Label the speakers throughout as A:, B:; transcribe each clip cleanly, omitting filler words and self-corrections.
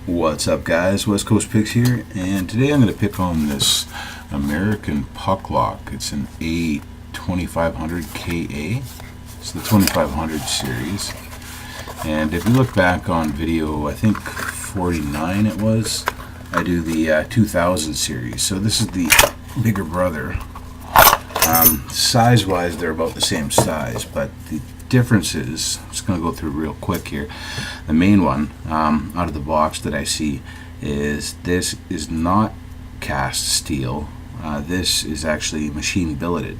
A: What's up, guys? West Coast Picks here, and today I'm going to pick on this American puck lock. It's an A2500 KA. It's the 2500 series, and if you look back on video, I think 49 it was, I do the 2000 series. So this is the bigger brother. Size-wise, they're about the same size, but the difference is, I'm just going to go through real quick here. The main one out of the box that I see is this is not cast steel. This is actually machine billeted.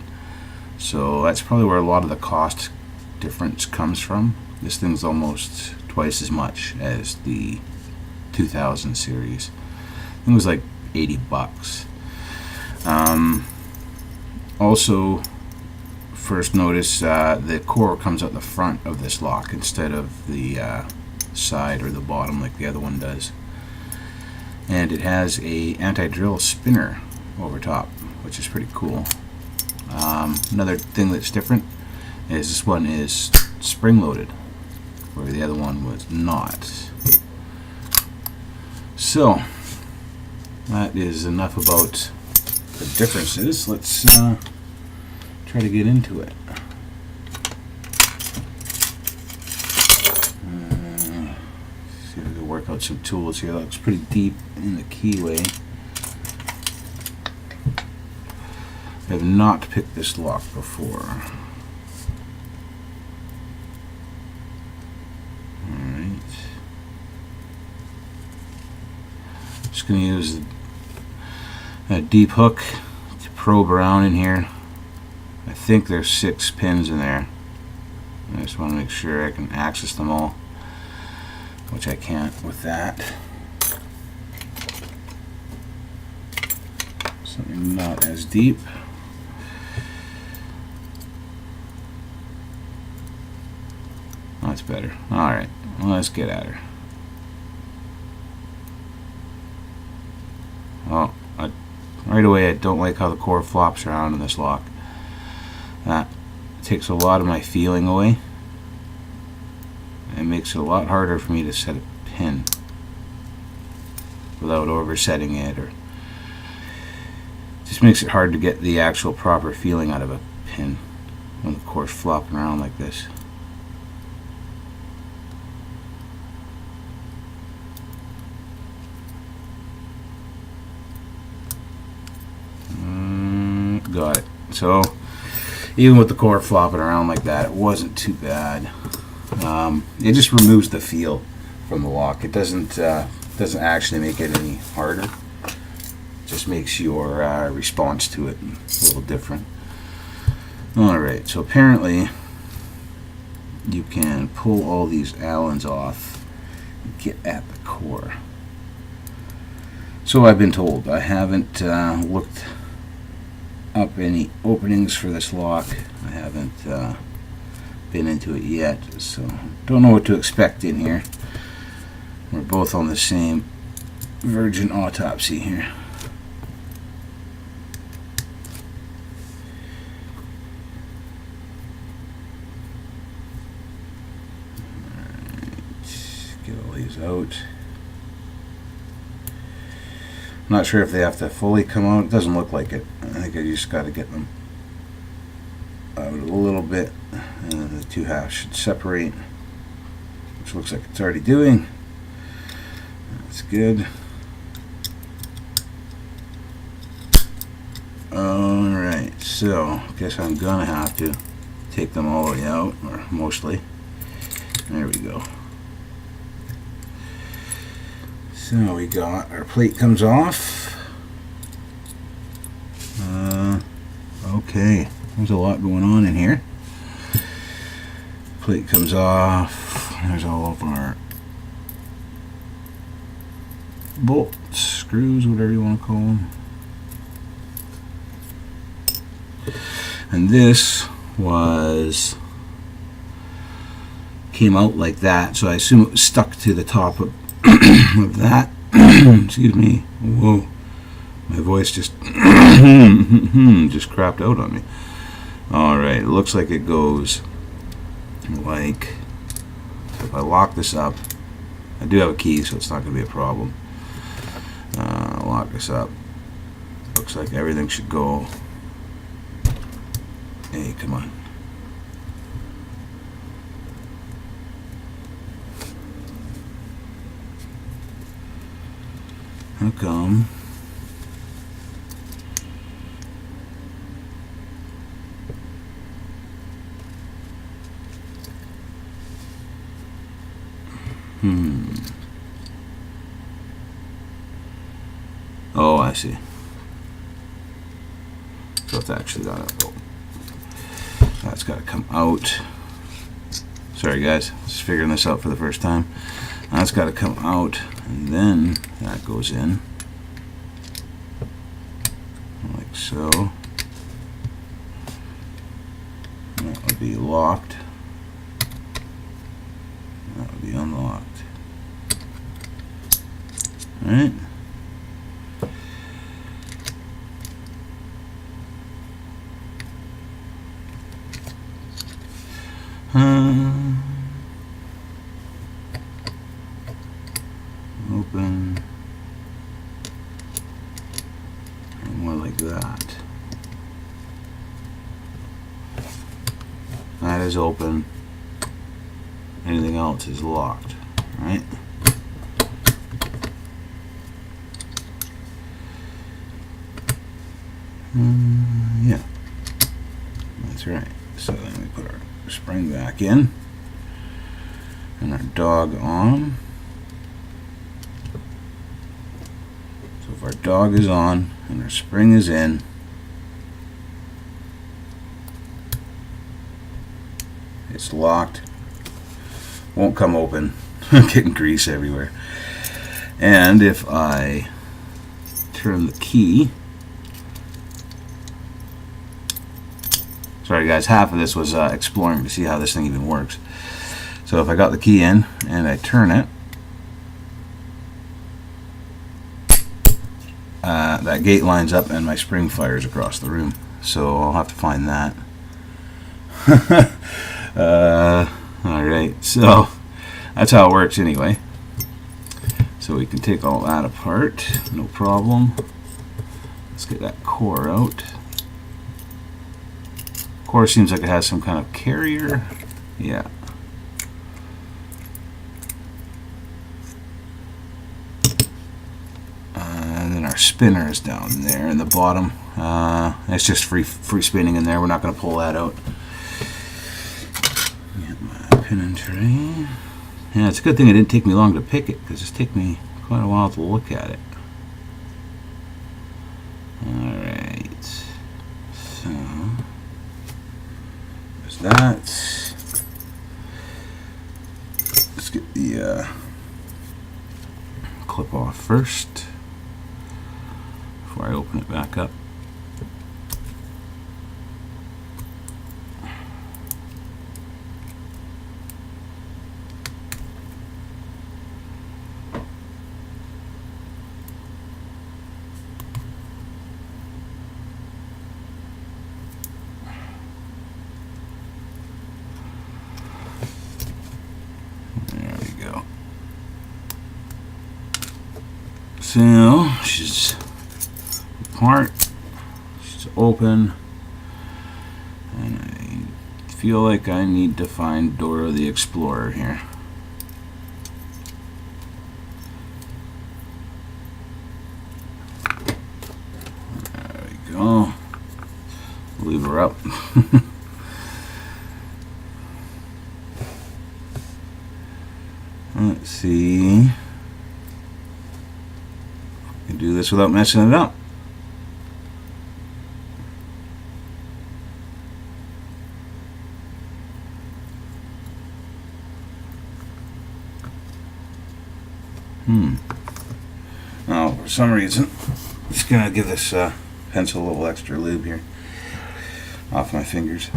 A: So that's probably where a lot of the cost difference comes from. This thing's almost twice as much as the 2000 series. I think it was like $80. Also, first notice the core comes out the front of this lock instead of the side or the bottom like the other one does, and it has a anti-drill spinner over top, which is pretty cool. Another thing that's different is this one is spring-loaded, where the other one was not. So that is enough about the differences. Let's try to get into it. See if we can work out some tools here. That looks pretty deep in the keyway. I have not picked this lock before. Alright. Just going to use a deep hook to probe around in here. I think there's 6 pins in there. I just want to make sure I can access them all, which I can't with that. Something not as deep. That's better. Alright, well, let's get at her. Oh, right away I don't like how the core flops around in this lock. That takes a lot of my feeling away. It makes it a lot harder for me to set a pin without oversetting it, or just makes it hard to get the actual proper feeling out of a pin when the core's flopping around like this. Got it. So even with the core flopping around like that, it wasn't too bad. It just removes the feel from the lock. It doesn't actually make it any harder. It just makes your response to it a little different. Alright, so apparently you can pull all these Allens off and get at the core. So I've been told. I haven't looked up any openings for this lock. I haven't been into it yet, so don't know what to expect in here. We're both on the same virgin autopsy here. Alright, get all these out. I'm not sure if they have to fully come out. It doesn't look like it. I think I just got to get them out a little bit, and then the two halves should separate, which looks like it's already doing. That's good. Alright, so I guess I'm gonna have to take them all the way out, or mostly. There we go. So we got our plate comes off. Okay, there's a lot going on in here. Plate comes off. There's all of our bolts, screws, whatever you want to call them. And this came out like that, so I assume it was stuck to the top of of that. Excuse me. Whoa, my voice just just crapped out on me. Alright, it looks like it goes like, so if I lock this up I do have a key, so it's not going to be a problem. Lock this up. Looks like everything should go. Hey, come on. How come? Oh, I see. So it's actually got to go. That's got to come out. Sorry, guys. Just figuring this out for the first time. That's got to come out, and then that goes in. Like so. That would be locked. That would be unlocked. Alright. Open. And more like that. That is open. Anything else is locked. Right? Yeah. That's right. So then we put our spring back in. And our dog on. So if our dog is on and our spring is in, it's locked. Won't come open. I'm getting grease everywhere. And if I turn the key, sorry guys, half of this was exploring to see how this thing even works. So if I got the key in and I turn it, that gate lines up and my spring fires across the room. So I'll have to find that. Alright, so that's how it works anyway. So we can take all that apart, no problem. Let's get that core out. Core seems like it has some kind of carrier. Yeah. And then our spinner is down there in the bottom. It's just free spinning in there. We're not going to pull that out. Get my pin and tray. Yeah, it's a good thing it didn't take me long to pick it, because it's taken me quite a while to look at it. Alright. So, there's that. Let's get the clip off first before I open it back up. So she's apart, she's open, and I feel like I need to find Dora the Explorer here. There we go. Leave her up. Let's see. Do this without messing it up. Now, for some reason, I'm just gonna give this pencil a little extra lube here off my fingers.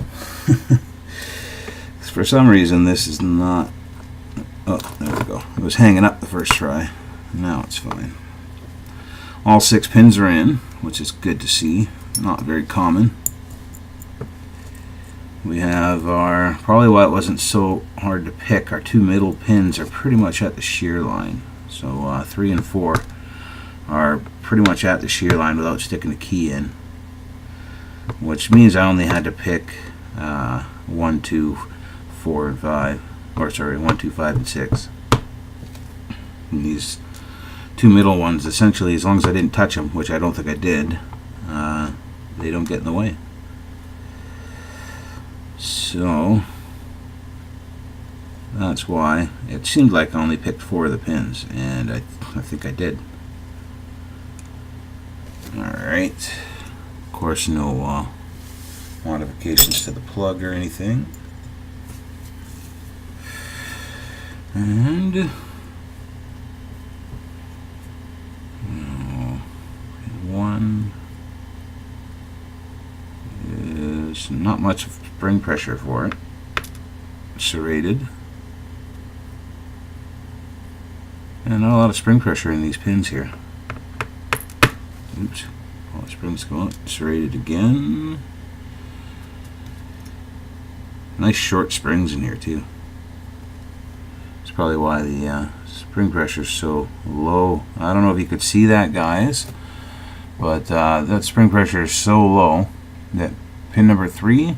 A: For some reason, this is not. Oh, there we go. It was hanging up the first try. Now it's fine. All 6 pins are in, which is good to see. Not very common. we have our, probably why it wasn't so hard to pick, our two middle pins are pretty much at the shear line. So 3 and 4 are pretty much at the shear line without sticking the key in, which means I only had to pick 1, 2, 4, and 5, or sorry, 1, 2, 5, and 6. And these two middle ones, essentially, as long as I didn't touch them, which I don't think I did, they don't get in the way. So that's why it seemed like I only picked 4 of the pins, and I think I did. Alright, of course no modifications to the plug or anything. And one is not much spring pressure for it. Serrated. And not a lot of spring pressure in these pins here. Oops. All the springs go up. Serrated again. Nice short springs in here too. That's probably why the spring pressure is so low. I don't know if you could see that, guys, but that spring pressure is so low that pin number 3,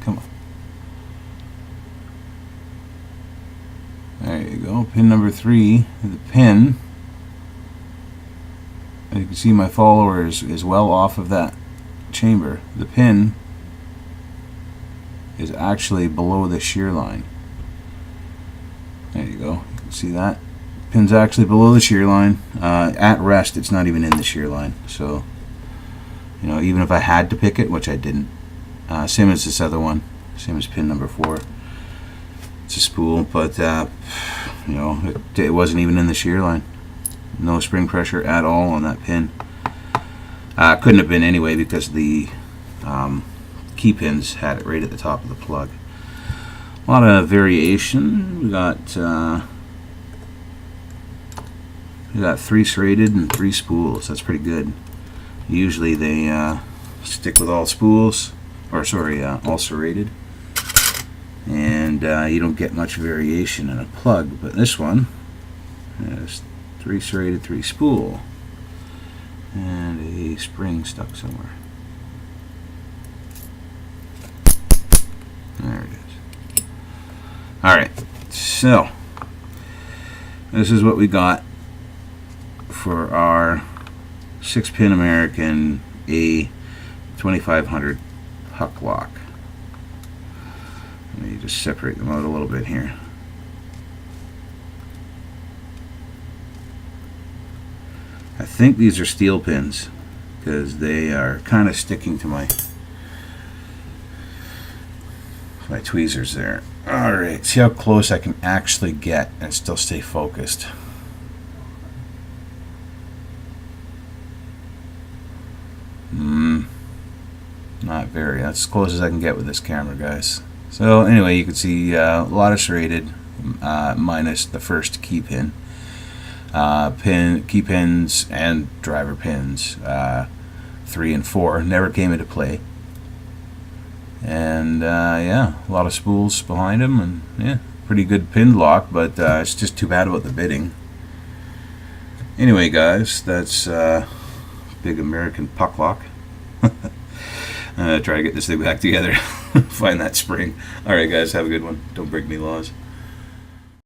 A: come on. There you go. Pin number 3, the pin. You can see my follower is well off of that chamber. The pin is actually below the shear line. There you go. You can see that. Pin's actually below the shear line. At rest, it's not even in the shear line. So, you know, even if I had to pick it, which I didn't. Same as this other one. Same as pin number 4. It's a spool, but you know, it wasn't even in the shear line. No spring pressure at all on that pin. Couldn't have been anyway, because the key pins had it right at the top of the plug. A lot of variation. We got 3 serrated and 3 spools. That's pretty good. Usually they stick with all spools, or sorry, all serrated, and you don't get much variation in a plug. But this one has 3 serrated, 3 spool, and a spring stuck somewhere. There it is. Alright, so this is what we got for our 6-pin American A2500 huck lock. Let me just separate them out a little bit here. I think these are steel pins because they are kind of sticking to my tweezers there. Alright, see how close I can actually get and still stay focused. Not very. That's as close as I can get with this camera, guys. So anyway, you can see a lot of serrated, minus the first key pin. Key pins and driver pins, 3 and 4 never came into play. And yeah, a lot of spools behind them, and yeah, pretty good pin lock, but it's just too bad about the bitting. Anyway, guys, that's big American puck lock. Try to get this thing back together. Find that spring. Alright, guys, have a good one. Don't break any laws.